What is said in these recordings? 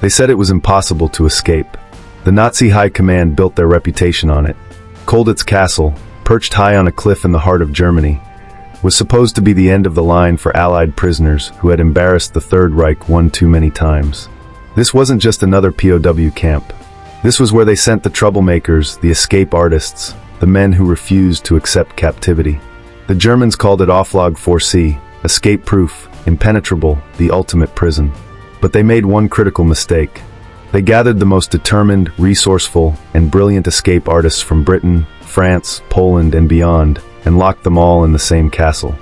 They said it was impossible to escape. The Nazi high command built their reputation on it. Colditz Castle, perched high on a cliff in the heart of Germany, was supposed to be the end of the line for Allied prisoners who had embarrassed the Third Reich one too many times. This wasn't just another POW camp. This was where they sent the troublemakers, the escape artists, the men who refused to accept captivity. The Germans called it Auflage 4C, escape-proof, impenetrable, the ultimate prison. But they made one critical mistake. They gathered the most determined, resourceful, and brilliant escape artists from Britain, France, Poland, and beyond, and locked them all in the same castle.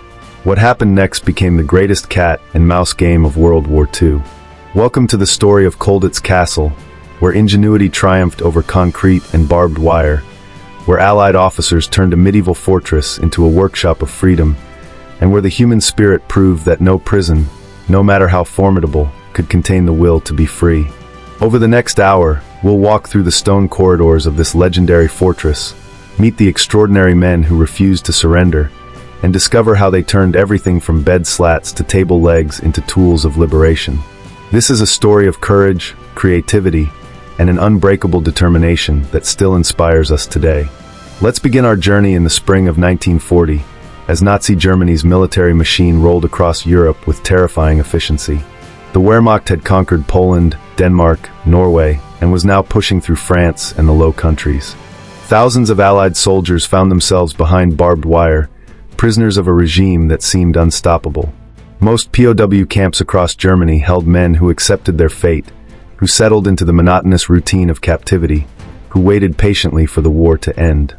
What happened next became the greatest cat and mouse game of World War II. Welcome to the story of Colditz Castle, where ingenuity triumphed over concrete and barbed wire, where Allied officers turned a medieval fortress into a workshop of freedom, and where the human spirit proved that no prison, no matter how formidable, could contain the will to be free. Over the next hour, we'll walk through the stone corridors of this legendary fortress, meet the extraordinary men who refused to surrender, and discover how they turned everything from bed slats to table legs into tools of liberation. This is a story of courage, creativity, and an unbreakable determination that still inspires us today. Let's begin our journey in the spring of 1940, as Nazi Germany's military machine rolled across Europe with terrifying efficiency. The Wehrmacht had conquered Poland, Denmark, Norway, and was now pushing through France and the Low Countries. Thousands of Allied soldiers found themselves behind barbed wire, prisoners of a regime that seemed unstoppable. Most POW camps across Germany held men who accepted their fate, who settled into the monotonous routine of captivity, who waited patiently for the war to end.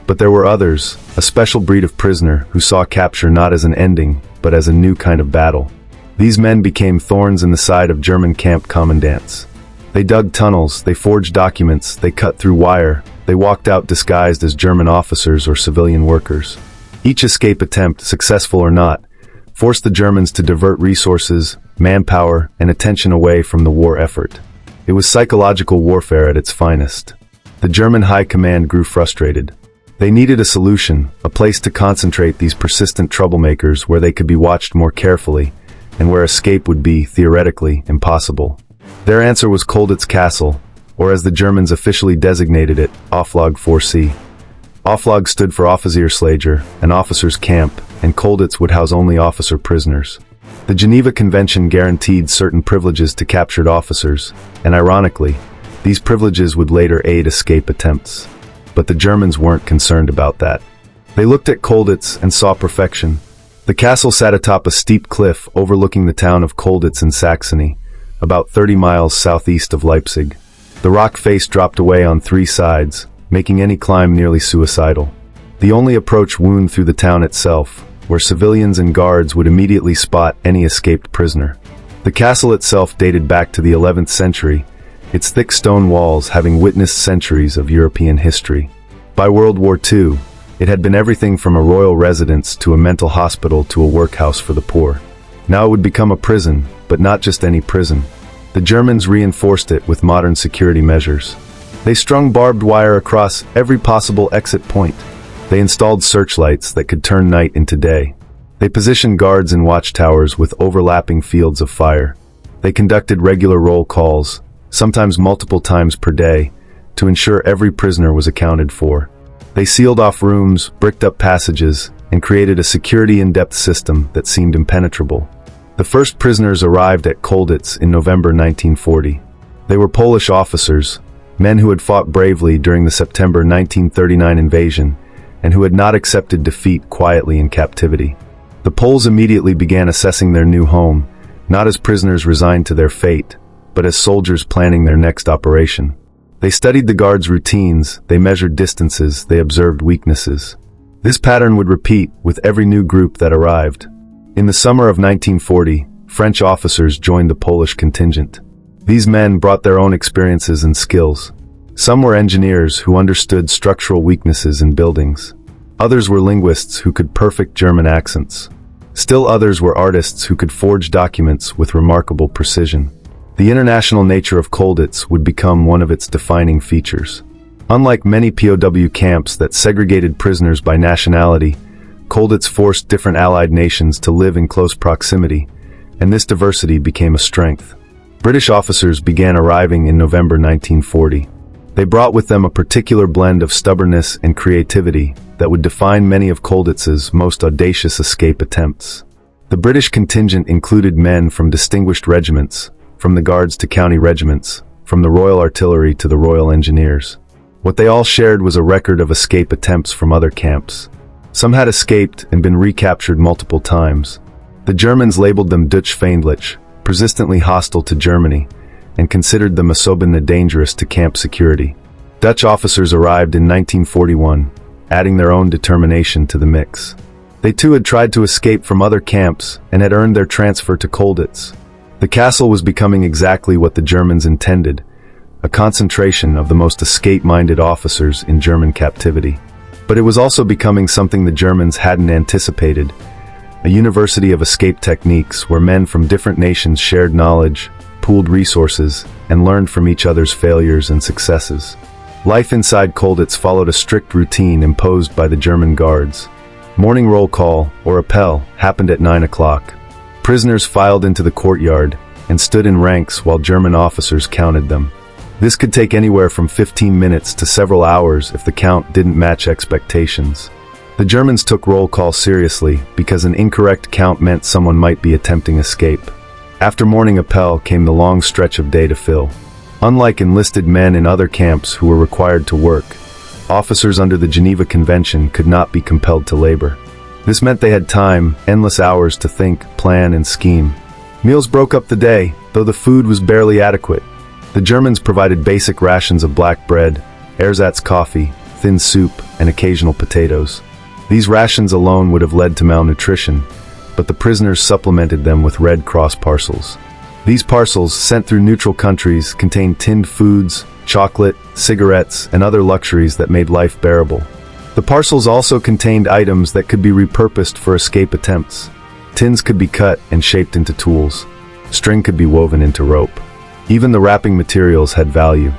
But there were others, a special breed of prisoner who saw capture not as an ending, but as a new kind of battle. These men became thorns in the side of German camp commandants. They dug tunnels, they forged documents, they cut through wire, they walked out disguised as German officers or civilian workers. Each escape attempt, successful or not, forced the Germans to divert resources, manpower, and attention away from the war effort. It was psychological warfare at its finest. The German high command grew frustrated. They needed a solution, a place to concentrate these persistent troublemakers where they could be watched more carefully, and where escape would be, theoretically, impossible. Their answer was Colditz Castle, or as the Germans officially designated it, Auflage 4C. Auflage stood for Offizierslager, an officer's camp, and Colditz would house only officer prisoners. The Geneva Convention guaranteed certain privileges to captured officers, and ironically, these privileges would later aid escape attempts. But the Germans weren't concerned about that. They looked at Colditz and saw perfection. The castle sat atop a steep cliff overlooking the town of Colditz in Saxony, about 30 miles southeast of Leipzig. The rock face dropped away on three sides, making any climb nearly suicidal. The only approach wound through the town itself, where civilians and guards would immediately spot any escaped prisoner. The castle itself dated back to the 11th century, its thick stone walls having witnessed centuries of European history. By World War II, it had been everything from a royal residence to a mental hospital to a workhouse for the poor. Now it would become a prison, but not just any prison. The Germans reinforced it with modern security measures. They strung barbed wire across every possible exit point. They installed searchlights that could turn night into day. They positioned guards in watchtowers with overlapping fields of fire. They conducted regular roll calls, sometimes multiple times per day, to ensure every prisoner was accounted for. They sealed off rooms, bricked up passages, and created a security in-depth system that seemed impenetrable. The first prisoners arrived at Colditz in November 1940. They were Polish officers, men who had fought bravely during the September 1939 invasion, and who had not accepted defeat quietly in captivity. The Poles immediately began assessing their new home, not as prisoners resigned to their fate, but as soldiers planning their next operation. They studied the guards' routines, they measured distances, they observed weaknesses. This pattern would repeat with every new group that arrived. In the summer of 1940, French officers joined the Polish contingent. These men brought their own experiences and skills. Some were engineers who understood structural weaknesses in buildings. Others were linguists who could perfect German accents. Still others were artists who could forge documents with remarkable precision. The international nature of Colditz would become one of its defining features. Unlike many POW camps that segregated prisoners by nationality, Colditz forced different Allied nations to live in close proximity, and this diversity became a strength. British officers began arriving in November 1940. They brought with them a particular blend of stubbornness and creativity that would define many of Colditz's most audacious escape attempts. The British contingent included men from distinguished regiments, from the Guards to county regiments, from the Royal Artillery to the Royal Engineers. What they all shared was a record of escape attempts from other camps. Some had escaped and been recaptured multiple times. The Germans labeled them Deutsch-feindlich, persistently hostile to Germany, and considered them особенно dangerous to camp security. Dutch officers arrived in 1941, adding their own determination to the mix. They too had tried to escape from other camps and had earned their transfer to Colditz. The castle was becoming exactly what the Germans intended, a concentration of the most escape-minded officers in German captivity. But it was also becoming something the Germans hadn't anticipated, a university of escape techniques where men from different nations shared knowledge, pooled resources, and learned from each other's failures and successes. Life inside Colditz followed a strict routine imposed by the German guards. Morning roll call, or appel, happened at 9 o'clock. Prisoners filed into the courtyard and stood in ranks while German officers counted them. This could take anywhere from 15 minutes to several hours if the count didn't match expectations. The Germans took roll call seriously because an incorrect count meant someone might be attempting escape. After morning appel came the long stretch of day to fill. Unlike enlisted men in other camps who were required to work, officers under the Geneva Convention could not be compelled to labor. This meant they had time, endless hours to think, plan, and scheme. Meals broke up the day, though the food was barely adequate. The Germans provided basic rations of black bread, ersatz coffee, thin soup, and occasional potatoes. These rations alone would have led to malnutrition, but the prisoners supplemented them with Red Cross parcels. These parcels, sent through neutral countries, contained tinned foods, chocolate, cigarettes, and other luxuries that made life bearable. The parcels also contained items that could be repurposed for escape attempts. Tins could be cut and shaped into tools. String could be woven into rope. Even the wrapping materials had value.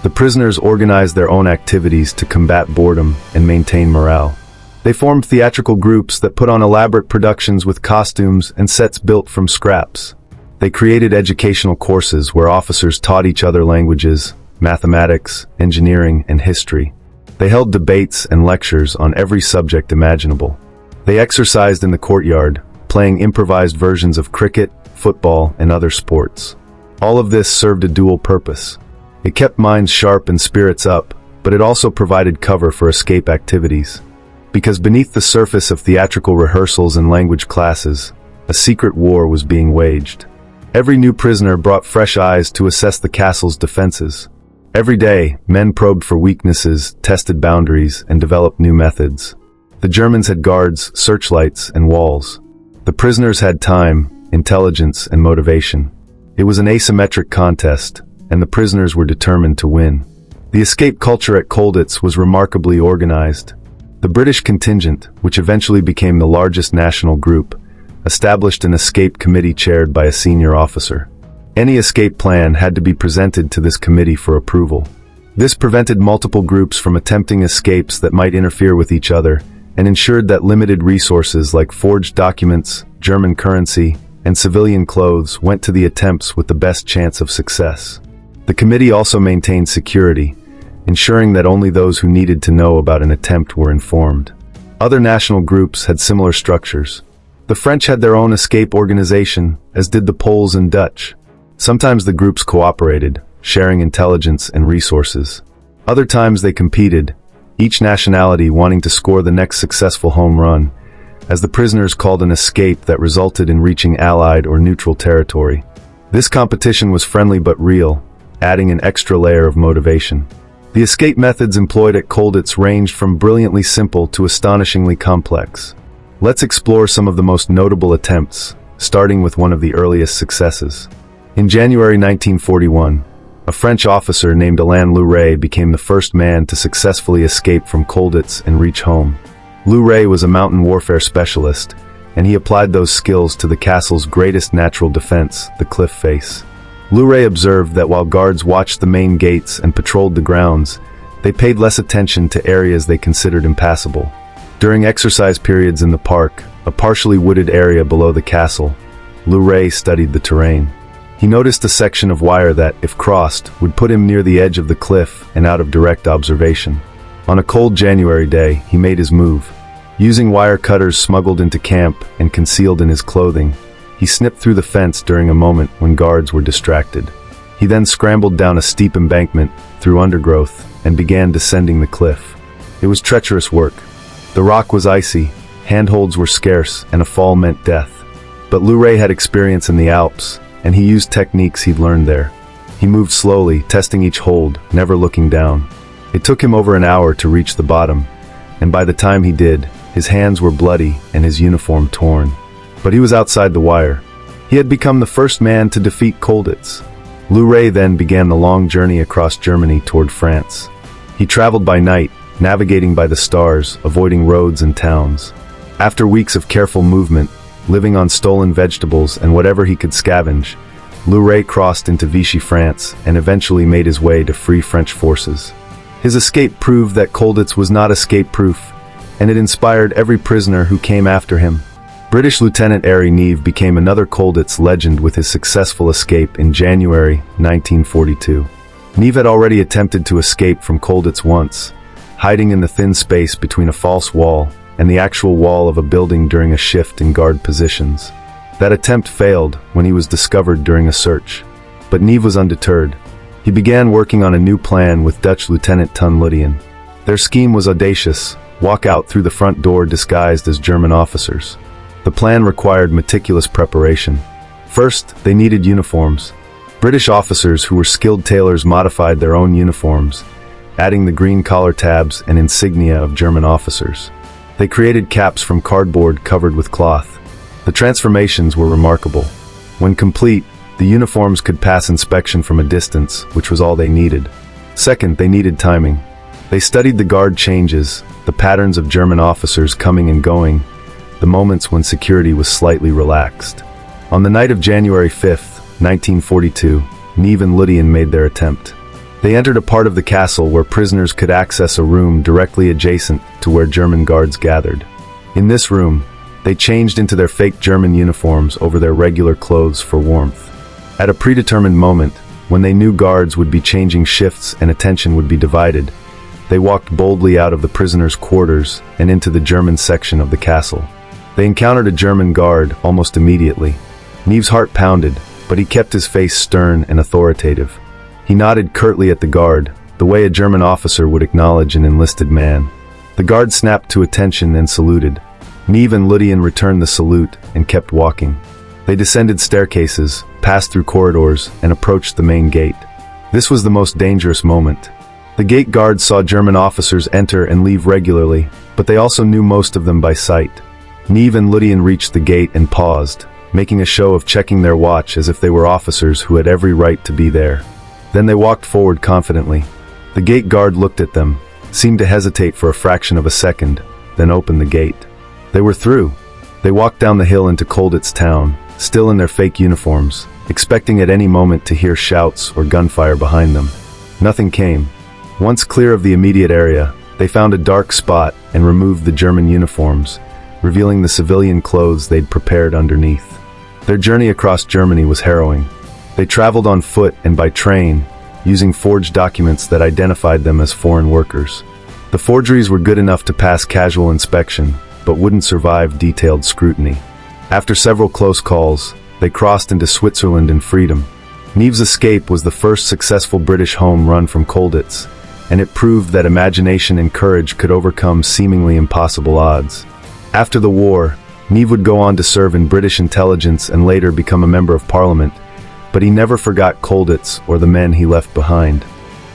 The prisoners organized their own activities to combat boredom and maintain morale. They formed theatrical groups that put on elaborate productions with costumes and sets built from scraps. They created educational courses where officers taught each other languages, mathematics, engineering, and history. They held debates and lectures on every subject imaginable. They exercised in the courtyard, playing improvised versions of cricket, football, and other sports. All of this served a dual purpose. It kept minds sharp and spirits up, but it also provided cover for escape activities. Because beneath the surface of theatrical rehearsals and language classes, a secret war was being waged. Every new prisoner brought fresh eyes to assess the castle's defenses. Every day, men probed for weaknesses, tested boundaries, and developed new methods. The Germans had guards, searchlights, and walls. The prisoners had time, intelligence, and motivation. It was an asymmetric contest, and the prisoners were determined to win. The escape culture at Colditz was remarkably organized. The British contingent, which eventually became the largest national group, established an escape committee chaired by a senior officer. Any escape plan had to be presented to this committee for approval. This prevented multiple groups from attempting escapes that might interfere with each other and ensured that limited resources like forged documents, German currency, and civilian clothes went to the attempts with the best chance of success. The committee also maintained security, ensuring that only those who needed to know about an attempt were informed. Other national groups had similar structures. The French had their own escape organization, as did the Poles and Dutch. Sometimes the groups cooperated, sharing intelligence and resources. Other times they competed, each nationality wanting to score the next successful home run, as the prisoners called an escape that resulted in reaching Allied or neutral territory. This competition was friendly but real, adding an extra layer of motivation. The escape methods employed at Colditz ranged from brilliantly simple to astonishingly complex. Let's explore some of the most notable attempts, starting with one of the earliest successes. In January 1941, a French officer named Alain Louret became the first man to successfully escape from Colditz and reach home. Louret was a mountain warfare specialist, and he applied those skills to the castle's greatest natural defense, the cliff face. Louret observed that while guards watched the main gates and patrolled the grounds, they paid less attention to areas they considered impassable. During exercise periods in the park, a partially wooded area below the castle, Louret studied the terrain. He noticed a section of wire that, if crossed, would put him near the edge of the cliff and out of direct observation. On a cold January day, he made his move. Using wire cutters smuggled into camp and concealed in his clothing, he snipped through the fence during a moment when guards were distracted. He then scrambled down a steep embankment, through undergrowth, and began descending the cliff. It was treacherous work. The rock was icy, handholds were scarce, and a fall meant death. But Luray had experience in the Alps, and he used techniques he'd learned there. He moved slowly, testing each hold, never looking down. It took him over an hour to reach the bottom, and by the time he did, his hands were bloody and his uniform torn. But he was outside the wire. He had become the first man to defeat Colditz. Luray then began the long journey across Germany toward France. He traveled by night, navigating by the stars, avoiding roads and towns. After weeks of careful movement, living on stolen vegetables and whatever he could scavenge, Luray crossed into Vichy France and eventually made his way to free French forces. His escape proved that Colditz was not escape-proof, and it inspired every prisoner who came after him. British Lieutenant Harry Neve became another Colditz legend with his successful escape in January 1942. Neve had already attempted to escape from Colditz once, hiding in the thin space between a false wall and the actual wall of a building during a shift in guard positions. That attempt failed when he was discovered during a search. But Neve was undeterred. He began working on a new plan with Dutch Lieutenant Ton Ludian. Their scheme was audacious: walk out through the front door disguised as German officers. The plan required meticulous preparation. First, they needed uniforms. British officers who were skilled tailors modified their own uniforms, adding the green collar tabs and insignia of German officers. They created caps from cardboard covered with cloth. The transformations were remarkable. When complete, the uniforms could pass inspection from a distance, which was all they needed. Second, they needed timing. They studied the guard changes, the patterns of German officers coming and going, the moments when security was slightly relaxed. On the night of January 5th, 1942, Neve and Ludian made their attempt. They entered a part of the castle where prisoners could access a room directly adjacent to where German guards gathered. In this room, they changed into their fake German uniforms over their regular clothes for warmth. At a predetermined moment, when they knew guards would be changing shifts and attention would be divided, they walked boldly out of the prisoners' quarters and into the German section of the castle. They encountered a German guard almost immediately. Neve's heart pounded, but he kept his face stern and authoritative. He nodded curtly at the guard, the way a German officer would acknowledge an enlisted man. The guard snapped to attention and saluted. Neve and Ludian returned the salute and kept walking. They descended staircases, passed through corridors, and approached the main gate. This was the most dangerous moment. The gate guards saw German officers enter and leave regularly, but they also knew most of them by sight. Neve and Ludian reached the gate and paused, making a show of checking their watch as if they were officers who had every right to be there. Then they walked forward confidently. The gate guard looked at them, seemed to hesitate for a fraction of a second, then opened the gate. They were through. They walked down the hill into Colditz town, still in their fake uniforms, expecting at any moment to hear shouts or gunfire behind them. Nothing came. Once clear of the immediate area, they found a dark spot and removed the German uniforms, revealing the civilian clothes they'd prepared underneath. Their journey across Germany was harrowing. They traveled on foot and by train, using forged documents that identified them as foreign workers. The forgeries were good enough to pass casual inspection, but wouldn't survive detailed scrutiny. After several close calls, they crossed into Switzerland in freedom. Neve's escape was the first successful British home run from Colditz, and it proved that imagination and courage could overcome seemingly impossible odds. After the war, Neve would go on to serve in British intelligence and later become a member of parliament, but he never forgot Colditz or the men he left behind.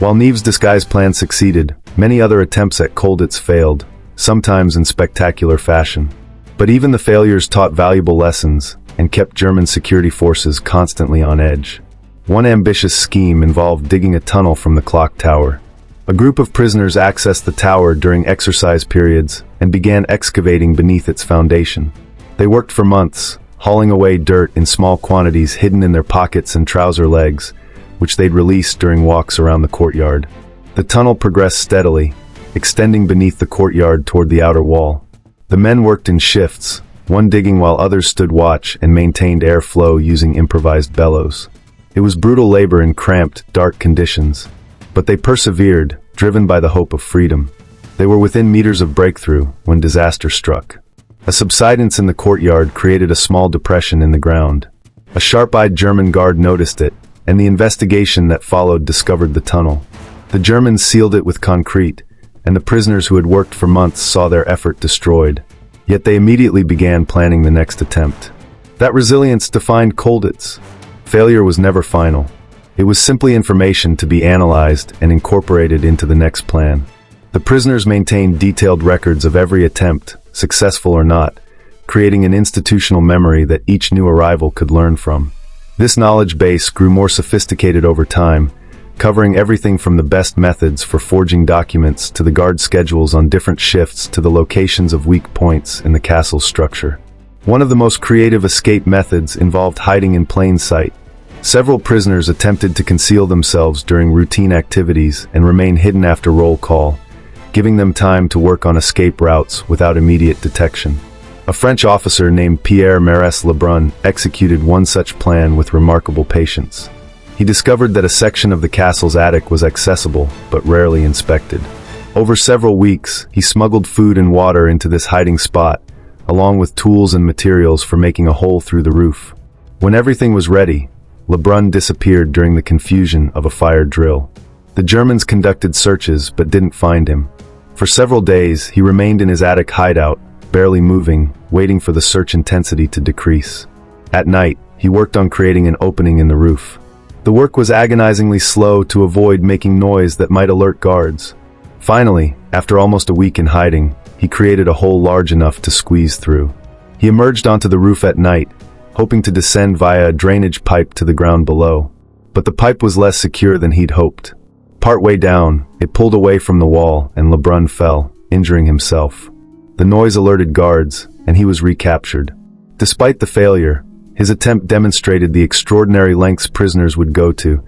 While Neve's disguise plan succeeded, many other attempts at Colditz failed, sometimes in spectacular fashion. But even the failures taught valuable lessons and kept German security forces constantly on edge. One ambitious scheme involved digging a tunnel from the clock tower. A group of prisoners accessed the tower during exercise periods and began excavating beneath its foundation. They worked for months, hauling away dirt in small quantities hidden in their pockets and trouser legs, which they'd release during walks around the courtyard. The tunnel progressed steadily, extending beneath the courtyard toward the outer wall. The men worked in shifts, one digging while others stood watch and maintained airflow using improvised bellows. It was brutal labor in cramped, dark conditions. But they persevered, driven by the hope of freedom. They were within meters of breakthrough when disaster struck. A subsidence in the courtyard created a small depression in the ground. A sharp-eyed German guard noticed it, and the investigation that followed discovered the tunnel. The Germans sealed it with concrete, and the prisoners who had worked for months saw their effort destroyed. Yet they immediately began planning the next attempt. That resilience defined Colditz. Failure was never final. It was simply information to be analyzed and incorporated into the next plan. The prisoners maintained detailed records of every attempt, successful or not, creating an institutional memory that each new arrival could learn from. This knowledge base grew more sophisticated over time, covering everything from the best methods for forging documents to the guard schedules on different shifts to the locations of weak points in the castle's structure. One of the most creative escape methods involved hiding in plain sight. Several prisoners attempted to conceal themselves during routine activities and remain hidden after roll call, giving them time to work on escape routes without immediate detection. A French officer named Pierre Maurice Lebrun executed one such plan with remarkable patience. He discovered that a section of the castle's attic was accessible, but rarely inspected. Over several weeks, he smuggled food and water into this hiding spot, along with tools and materials for making a hole through the roof. When everything was ready, Lebrun disappeared during the confusion of a fire drill. The Germans conducted searches but didn't find him. For several days, he remained in his attic hideout, barely moving, waiting for the search intensity to decrease. At night, he worked on creating an opening in the roof. The work was agonizingly slow to avoid making noise that might alert guards. Finally, after almost a week in hiding, he created a hole large enough to squeeze through. He emerged onto the roof at night, hoping to descend via a drainage pipe to the ground below. But the pipe was less secure than he'd hoped. Partway down, it pulled away from the wall and Lebrun fell, injuring himself. The noise alerted guards, and he was recaptured. Despite the failure, his attempt demonstrated the extraordinary lengths prisoners would go to,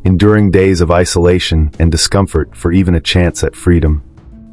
enduring days of isolation and discomfort for even a chance at freedom.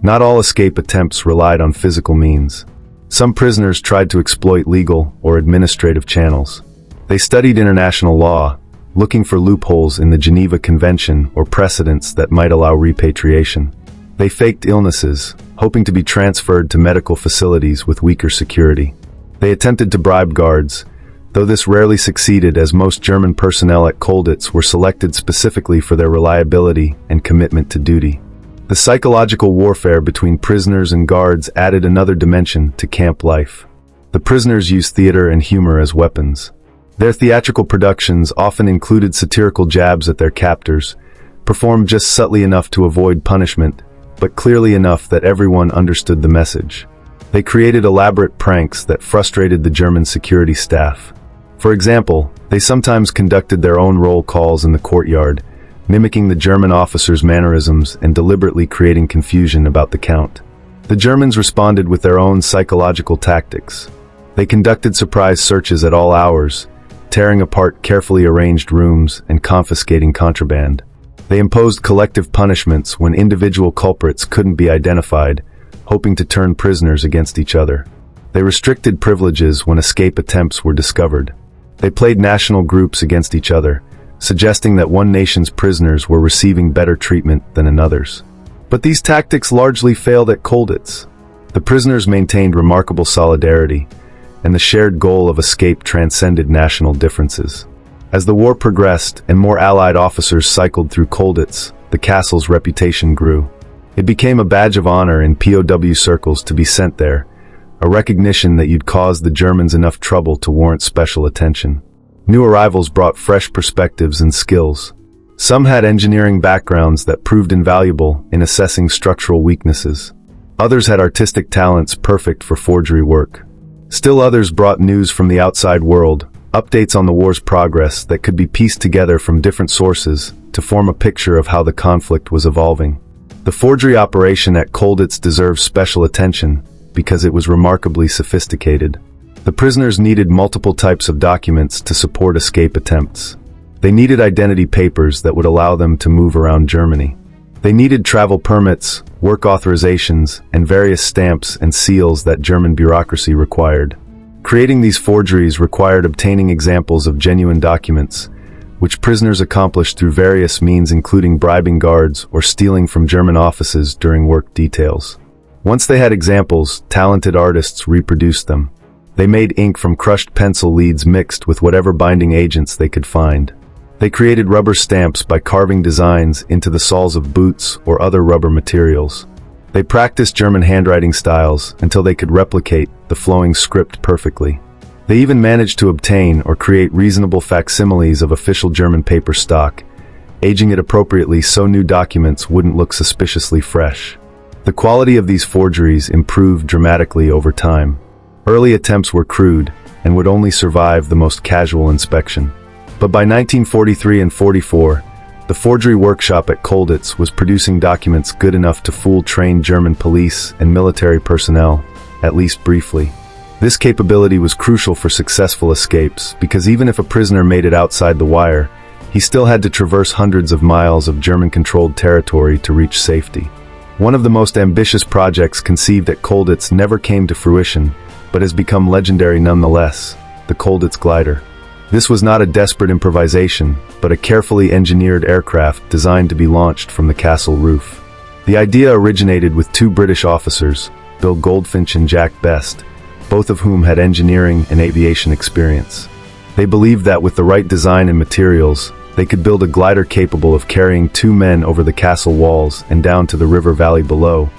Not all escape attempts relied on physical means. Some prisoners tried to exploit legal or administrative channels. They studied international law, looking for loopholes in the Geneva Convention or precedents that might allow repatriation. They faked illnesses, hoping to be transferred to medical facilities with weaker security. They attempted to bribe guards, though this rarely succeeded as most German personnel at Colditz were selected specifically for their reliability and commitment to duty. The psychological warfare between prisoners and guards added another dimension to camp life. The prisoners used theater and humor as weapons. Their theatrical productions often included satirical jabs at their captors, performed just subtly enough to avoid punishment, but clearly enough that everyone understood the message. They created elaborate pranks that frustrated the German security staff. For example, they sometimes conducted their own roll calls in the courtyard, mimicking the German officers' mannerisms and deliberately creating confusion about the count. The Germans responded with their own psychological tactics. They conducted surprise searches at all hours, tearing apart carefully arranged rooms and confiscating contraband. They imposed collective punishments when individual culprits couldn't be identified, hoping to turn prisoners against each other. They restricted privileges when escape attempts were discovered. They played national groups against each other, suggesting that one nation's prisoners were receiving better treatment than another's. But these tactics largely failed at Colditz. The prisoners maintained remarkable solidarity, and the shared goal of escape transcended national differences. As the war progressed and more Allied officers cycled through Colditz, the castle's reputation grew. It became a badge of honor in POW circles to be sent there, a recognition that you'd caused the Germans enough trouble to warrant special attention. New arrivals brought fresh perspectives and skills. Some had engineering backgrounds that proved invaluable in assessing structural weaknesses. Others had artistic talents perfect for forgery work. Still others brought news from the outside world, updates on the war's progress that could be pieced together from different sources to form a picture of how the conflict was evolving. The forgery operation at Colditz deserves special attention because it was remarkably sophisticated. The prisoners needed multiple types of documents to support escape attempts. They needed identity papers that would allow them to move around Germany. They needed travel permits, work authorizations, and various stamps and seals that German bureaucracy required. Creating these forgeries required obtaining examples of genuine documents, which prisoners accomplished through various means including bribing guards or stealing from German offices during work details. Once they had examples, talented artists reproduced them. They made ink from crushed pencil leads mixed with whatever binding agents they could find. They created rubber stamps by carving designs into the soles of boots or other rubber materials. They practiced German handwriting styles until they could replicate the flowing script perfectly. They even managed to obtain or create reasonable facsimiles of official German paper stock, aging it appropriately so new documents wouldn't look suspiciously fresh. The quality of these forgeries improved dramatically over time. Early attempts were crude and would only survive the most casual inspection. But by 1943 and 44, the forgery workshop at Colditz was producing documents good enough to fool trained German police and military personnel, at least briefly. This capability was crucial for successful escapes because even if a prisoner made it outside the wire, he still had to traverse hundreds of miles of German-controlled territory to reach safety. One of the most ambitious projects conceived at Colditz never came to fruition, but has become legendary nonetheless: the Colditz glider. This was not a desperate improvisation, but a carefully engineered aircraft designed to be launched from the castle roof. The idea originated with two British officers, Bill Goldfinch and Jack Best, both of whom had engineering and aviation experience. They believed that with the right design and materials, they could build a glider capable of carrying two men over the castle walls and down to the river valley below,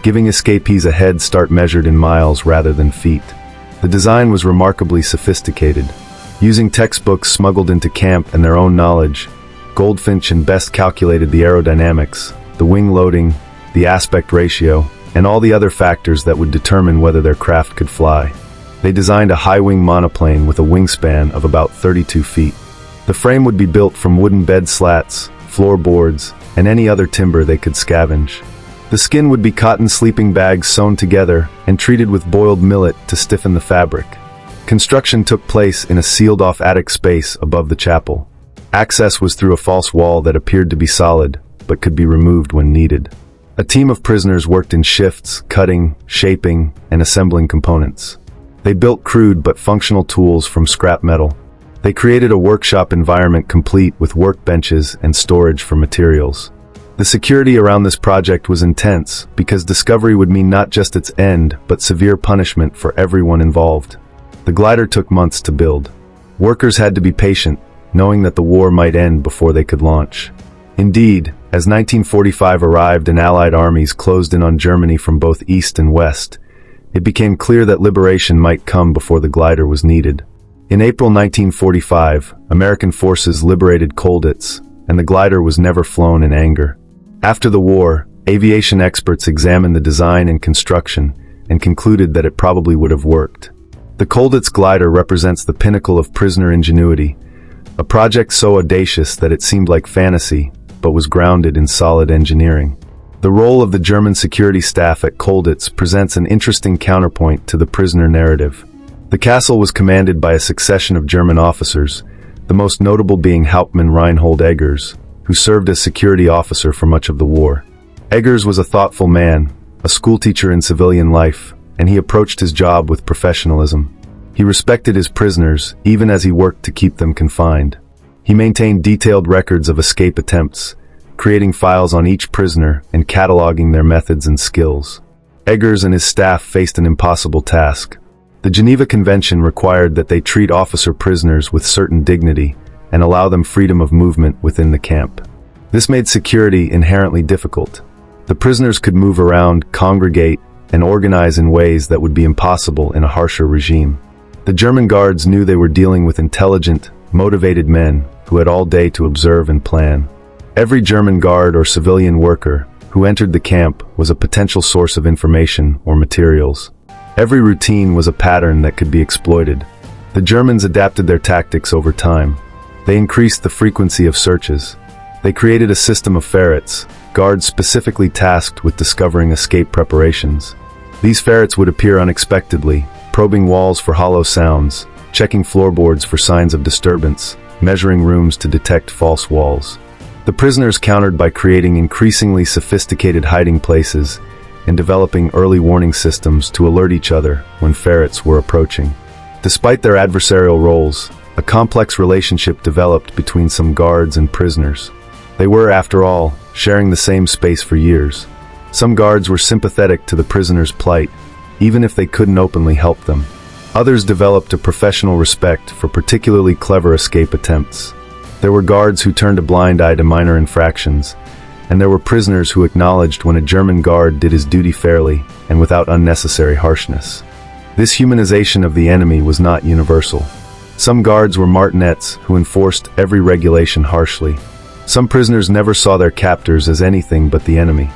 giving escapees a head start measured in miles rather than feet. The design was remarkably sophisticated. Using textbooks smuggled into camp and their own knowledge, Goldfinch and Best calculated the aerodynamics, the wing loading, the aspect ratio, and all the other factors that would determine whether their craft could fly. They designed a high-wing monoplane with a wingspan of about 32 feet. The frame would be built from wooden bed slats, floorboards, and any other timber they could scavenge. The skin would be cotton sleeping bags sewn together and treated with boiled millet to stiffen the fabric. Construction took place in a sealed-off attic space above the chapel. Access was through a false wall that appeared to be solid, but could be removed when needed. A team of prisoners worked in shifts, cutting, shaping, and assembling components. They built crude but functional tools from scrap metal. They created a workshop environment complete with workbenches and storage for materials. The security around this project was intense because discovery would mean not just its end, but severe punishment for everyone involved. The glider took months to build. Workers had to be patient, knowing that the war might end before they could launch. Indeed, as 1945 arrived and Allied armies closed in on Germany from both east and west, it became clear that liberation might come before the glider was needed. In April 1945, American forces liberated Colditz, and the glider was never flown in anger. After the war, aviation experts examined the design and construction and concluded that it probably would have worked. The Colditz glider represents the pinnacle of prisoner ingenuity, a project so audacious that it seemed like fantasy, but was grounded in solid engineering. The role of the German security staff at Colditz presents an interesting counterpoint to the prisoner narrative. The castle was commanded by a succession of German officers, the most notable being Hauptmann Reinhold Eggers, who served as security officer for much of the war. Eggers was a thoughtful man, a schoolteacher in civilian life, and he approached his job with professionalism. He respected his prisoners, even as he worked to keep them confined. He maintained detailed records of escape attempts, creating files on each prisoner and cataloging their methods and skills. Eggers and his staff faced an impossible task. The Geneva Convention required that they treat officer prisoners with certain dignity and allow them freedom of movement within the camp. This made security inherently difficult. The prisoners could move around, congregate, and organize in ways that would be impossible in a harsher regime. The German guards knew they were dealing with intelligent, motivated men who had all day to observe and plan. Every German guard or civilian worker who entered the camp was a potential source of information or materials. Every routine was a pattern that could be exploited. The Germans adapted their tactics over time. They increased the frequency of searches. They created a system of ferrets, guards specifically tasked with discovering escape preparations. These ferrets would appear unexpectedly, probing walls for hollow sounds, checking floorboards for signs of disturbance, measuring rooms to detect false walls. The prisoners countered by creating increasingly sophisticated hiding places and developing early warning systems to alert each other when ferrets were approaching. Despite their adversarial roles, A complex relationship developed between some guards and prisoners. They were, after all, sharing the same space for years. Some guards were sympathetic to the prisoners' plight, even if they couldn't openly help them. Others developed a professional respect for particularly clever escape attempts. There were guards who turned a blind eye to minor infractions, and there were prisoners who acknowledged when a German guard did his duty fairly and without unnecessary harshness. This humanization of the enemy was not universal. Some guards were martinets who enforced every regulation harshly. Some prisoners never saw their captors as anything but the enemy.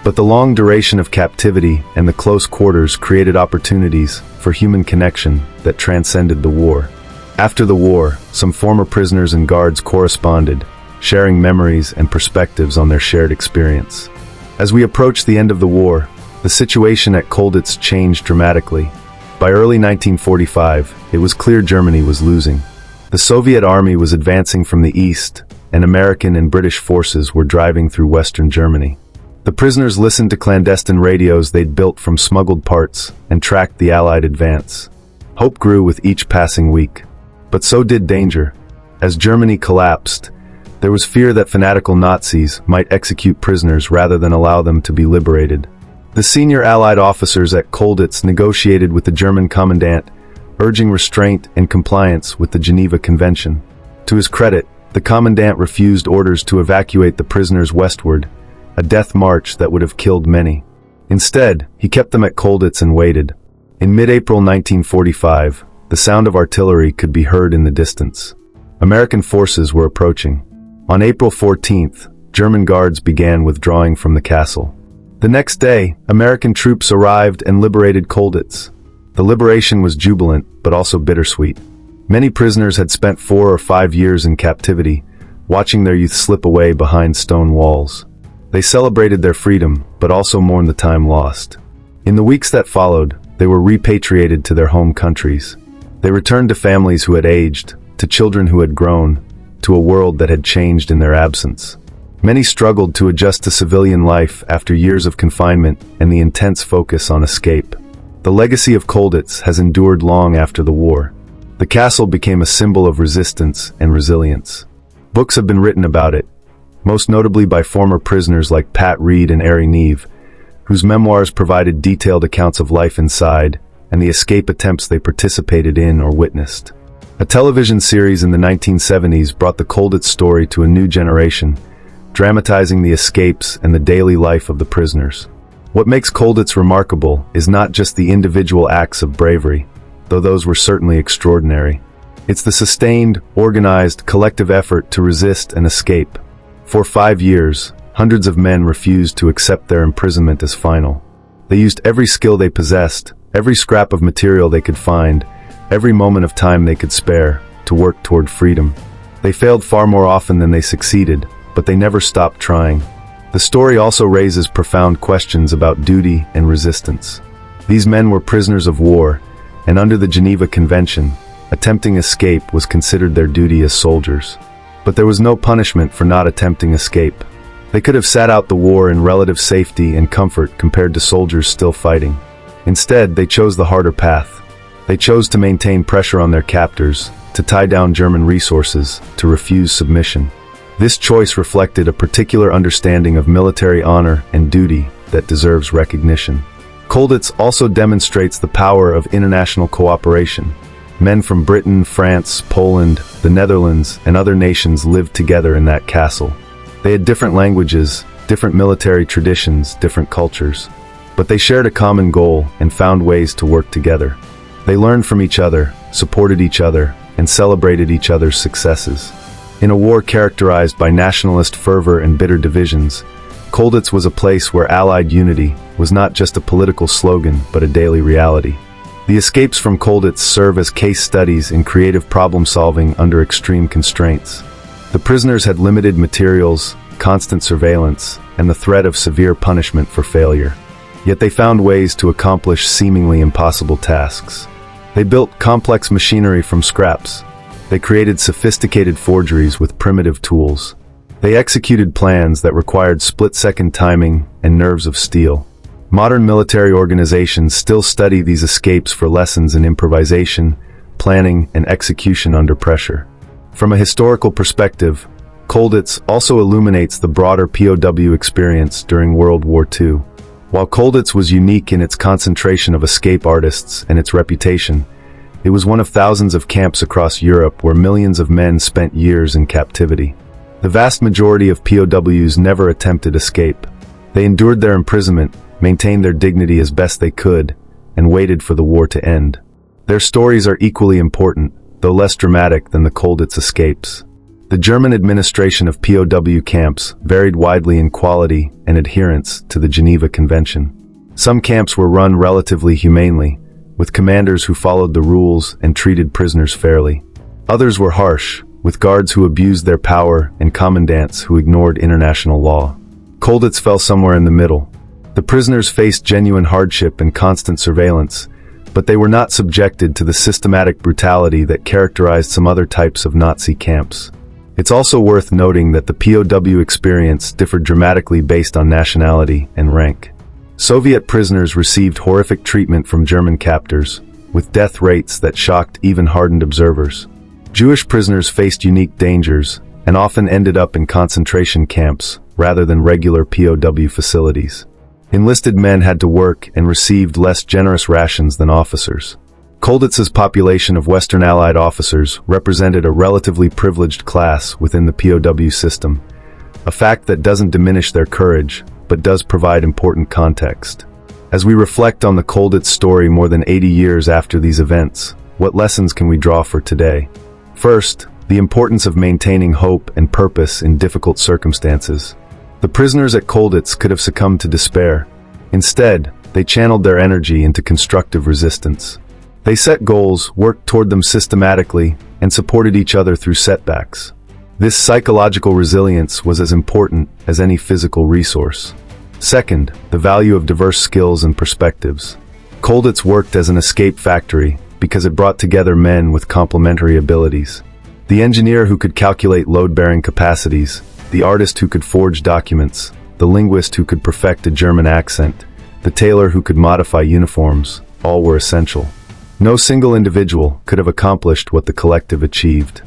But the long duration of captivity and the close quarters created opportunities for human connection that transcended the war. After the war, some former prisoners and guards corresponded, sharing memories and perspectives on their shared experience. As we approached the end of the war, the situation at Colditz changed dramatically. By early 1945, it was clear Germany was losing. The Soviet army was advancing from the east, and American and British forces were driving through western Germany. The prisoners listened to clandestine radios they'd built from smuggled parts and tracked the Allied advance. Hope grew with each passing week. But so did danger. As Germany collapsed, there was fear that fanatical Nazis might execute prisoners rather than allow them to be liberated. The senior Allied officers at Colditz negotiated with the German commandant, urging restraint and compliance with the Geneva Convention. To his credit, the commandant refused orders to evacuate the prisoners westward, a death march that would have killed many. Instead, he kept them at Colditz and waited. In mid-April 1945, the sound of artillery could be heard in the distance. American forces were approaching. On April 14th, German guards began withdrawing from the castle. The next day, American troops arrived and liberated Colditz. The liberation was jubilant, but also bittersweet. Many prisoners had spent 4 or 5 years in captivity, watching their youth slip away behind stone walls. They celebrated their freedom, but also mourned the time lost. In the weeks that followed, they were repatriated to their home countries. They returned to families who had aged, to children who had grown, to a world that had changed in their absence. Many struggled to adjust to civilian life after years of confinement and the intense focus on escape. The legacy of Colditz has endured long after the war. The castle became a symbol of resistance and resilience. Books have been written about it, most notably by former prisoners like Pat Reed and Ari Neve, whose memoirs provided detailed accounts of life inside and the escape attempts they participated in or witnessed. A television series in the 1970s brought the Colditz story to a new generation, dramatizing the escapes and the daily life of the prisoners. What makes Colditz remarkable is not just the individual acts of bravery, though those were certainly extraordinary. It's the sustained, organized, collective effort to resist and escape. For 5 years, hundreds of men refused to accept their imprisonment as final. They used every skill they possessed, every scrap of material they could find, every moment of time they could spare, to work toward freedom. They failed far more often than they succeeded, but they never stopped trying. The story also raises profound questions about duty and resistance. These men were prisoners of war, and under the Geneva Convention, attempting escape was considered their duty as soldiers. But there was no punishment for not attempting escape. They could have sat out the war in relative safety and comfort compared to soldiers still fighting. Instead, they chose the harder path. They chose to maintain pressure on their captors, to tie down German resources, to refuse submission. This choice reflected a particular understanding of military honor and duty that deserves recognition. Colditz also demonstrates the power of international cooperation. Men from Britain, France, Poland, the Netherlands, and other nations lived together in that castle. They had different languages, different military traditions, different cultures. But they shared a common goal and found ways to work together. They learned from each other, supported each other, and celebrated each other's successes. In a war characterized by nationalist fervor and bitter divisions, Colditz was a place where Allied unity was not just a political slogan but a daily reality. The escapes from Colditz serve as case studies in creative problem-solving under extreme constraints. The prisoners had limited materials, constant surveillance, and the threat of severe punishment for failure. Yet they found ways to accomplish seemingly impossible tasks. They built complex machinery from scraps. They created sophisticated forgeries with primitive tools. They executed plans that required split-second timing and nerves of steel. Modern military organizations still study these escapes for lessons in improvisation, planning, and execution under pressure. From a historical perspective, Colditz also illuminates the broader POW experience during World War II. While Colditz was unique in its concentration of escape artists and its reputation, it was one of thousands of camps across Europe where millions of men spent years in captivity. The vast majority of POWs never attempted escape. They endured their imprisonment, maintained their dignity as best they could, and waited for the war to end. Their stories are equally important, though less dramatic than the Colditz escapes. The German administration of POW camps varied widely in quality and adherence to the Geneva Convention. Some camps were run relatively humanely, with commanders who followed the rules and treated prisoners fairly. Others were harsh, with guards who abused their power and commandants who ignored international law. Colditz fell somewhere in the middle. The prisoners faced genuine hardship and constant surveillance, but they were not subjected to the systematic brutality that characterized some other types of Nazi camps. It's also worth noting that the POW experience differed dramatically based on nationality and rank. Soviet prisoners received horrific treatment from German captors, with death rates that shocked even hardened observers. Jewish prisoners faced unique dangers and often ended up in concentration camps rather than regular POW facilities. Enlisted men had to work and received less generous rations than officers. Colditz's population of Western Allied officers represented a relatively privileged class within the POW system, a fact that doesn't diminish their courage, but does provide important context. As we reflect on the Colditz story more than 80 years after these events, what lessons can we draw for today? First, the importance of maintaining hope and purpose in difficult circumstances. The prisoners at Colditz could have succumbed to despair. Instead, they channeled their energy into constructive resistance. They set goals, worked toward them systematically, and supported each other through setbacks. This psychological resilience was as important as any physical resource. Second, the value of diverse skills and perspectives. Colditz worked as an escape factory because it brought together men with complementary abilities. The engineer who could calculate load-bearing capacities, the artist who could forge documents, the linguist who could perfect a German accent, the tailor who could modify uniforms, all were essential. No single individual could have accomplished what the collective achieved.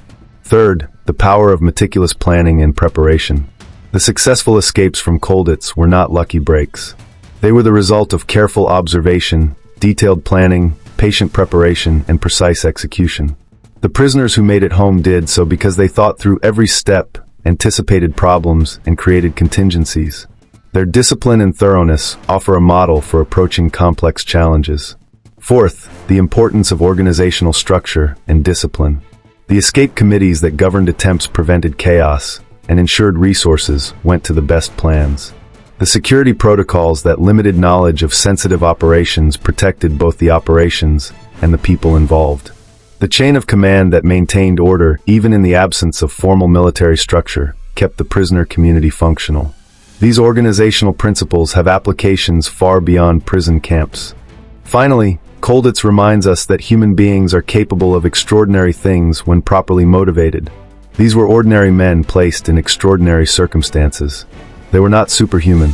Third, the power of meticulous planning and preparation. The successful escapes from Colditz were not lucky breaks. They were the result of careful observation, detailed planning, patient preparation, and precise execution. The prisoners who made it home did so because they thought through every step, anticipated problems, and created contingencies. Their discipline and thoroughness offer a model for approaching complex challenges. Fourth, the importance of organizational structure and discipline. The escape committees that governed attempts prevented chaos and ensured resources went to the best plans. The security protocols that limited knowledge of sensitive operations protected both the operations and the people involved. The chain of command that maintained order even in the absence of formal military structure kept the prisoner community functional. These organizational principles have applications far beyond prison camps. Finally, Colditz reminds us that human beings are capable of extraordinary things when properly motivated. These were ordinary men placed in extraordinary circumstances. They were not superhuman.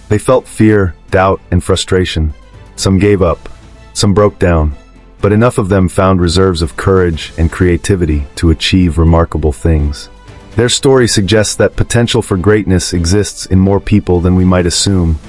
They felt fear, doubt, and frustration. Some gave up. Some broke down. But enough of them found reserves of courage and creativity to achieve remarkable things. Their story suggests that potential for greatness exists in more people than we might assume,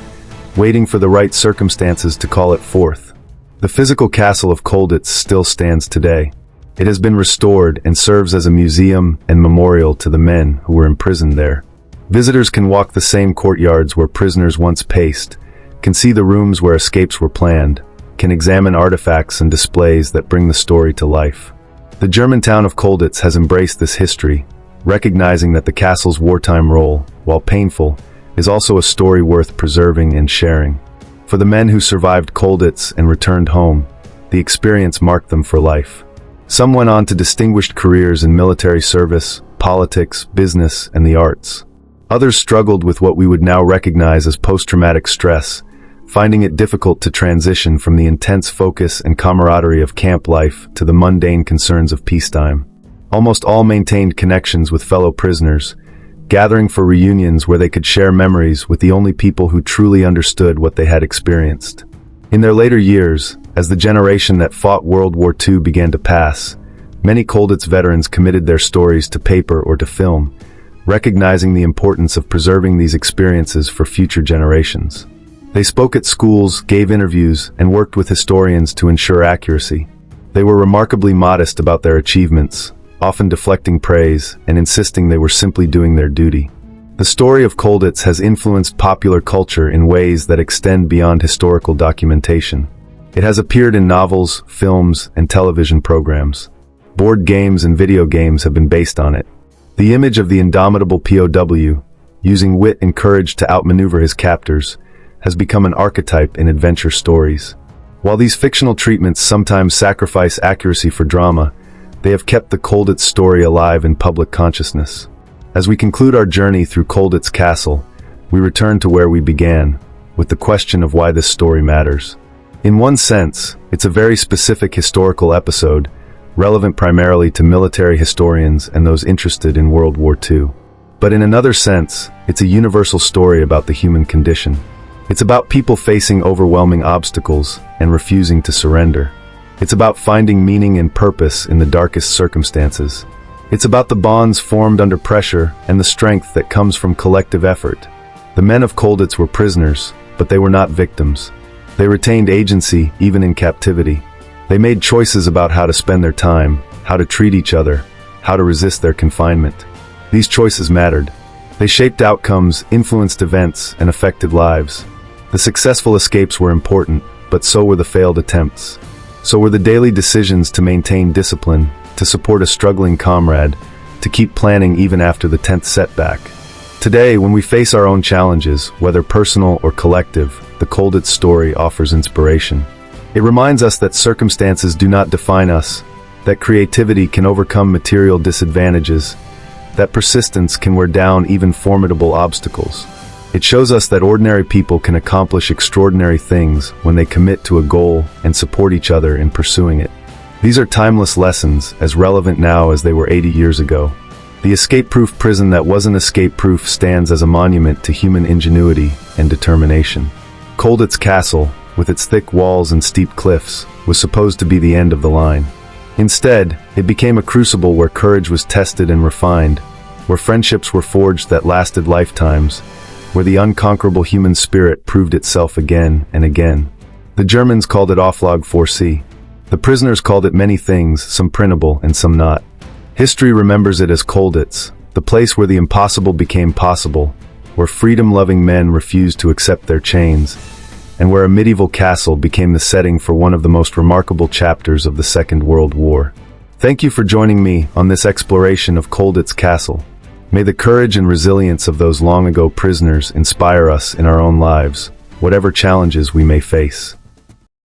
waiting for the right circumstances to call it forth. The physical castle of Colditz still stands today. It has been restored and serves as a museum and memorial to the men who were imprisoned there. Visitors can walk the same courtyards where prisoners once paced, can see the rooms where escapes were planned, can examine artifacts and displays that bring the story to life. The German town of Colditz has embraced this history, recognizing that the castle's wartime role, while painful, is also a story worth preserving and sharing. For the men who survived Colditz and returned home, the experience marked them for life. Some went on to distinguished careers in military service, politics, business, and the arts. Others struggled with what we would now recognize as post-traumatic stress, finding it difficult to transition from the intense focus and camaraderie of camp life to the mundane concerns of peacetime. Almost all maintained connections with fellow prisoners, gathering for reunions where they could share memories with the only people who truly understood what they had experienced. In their later years, As the generation that fought World War II began to pass, many Colditz veterans committed their stories to paper or to film, recognizing the importance of preserving these experiences for future generations. They spoke at schools, gave interviews, and worked with historians to ensure accuracy. They were remarkably modest about their achievements, often deflecting praise and insisting they were simply doing their duty. The story of Colditz has influenced popular culture in ways that extend beyond historical documentation. It has appeared in novels, films, and television programs. Board games and video games have been based on it. The image of the indomitable POW, using wit and courage to outmaneuver his captors, has become an archetype in adventure stories. While these fictional treatments sometimes sacrifice accuracy for drama, they have kept the Colditz story alive in public consciousness. As we conclude our journey through Colditz Castle, we return to where we began, with the question of why this story matters. In one sense, it's a very specific historical episode, relevant primarily to military historians and those interested in World War II. But in another sense, it's a universal story about the human condition. It's about people facing overwhelming obstacles and refusing to surrender. It's about finding meaning and purpose in the darkest circumstances. It's about the bonds formed under pressure and the strength that comes from collective effort. The men of Colditz were prisoners, but they were not victims. They retained agency even in captivity. They made choices about how to spend their time, how to treat each other, how to resist their confinement. These choices mattered. They shaped outcomes, influenced events, and affected lives. The successful escapes were important, but so were the failed attempts. So were the daily decisions to maintain discipline, to support a struggling comrade, to keep planning even after the 10th setback. Today, when we face our own challenges, whether personal or collective, the Colditz story offers inspiration. It reminds us that circumstances do not define us, that creativity can overcome material disadvantages, that persistence can wear down even formidable obstacles. It shows us that ordinary people can accomplish extraordinary things when they commit to a goal and support each other in pursuing it. These are timeless lessons, as relevant now as they were 80 years ago. The escape-proof prison that wasn't escape-proof stands as a monument to human ingenuity and determination. Colditz Castle, with its thick walls and steep cliffs, was supposed to be the end of the line. Instead, it became a crucible where courage was tested and refined, where friendships were forged that lasted lifetimes, where the unconquerable human spirit proved itself again and again. The Germans called it Auflage 4C. The prisoners called it many things, some printable and some not. History remembers it as Colditz, the place where the impossible became possible, where freedom-loving men refused to accept their chains, and where a medieval castle became the setting for one of the most remarkable chapters of the Second World War. Thank you for joining me on this exploration of Colditz Castle. May the courage and resilience of those long-ago prisoners inspire us in our own lives, whatever challenges we may face.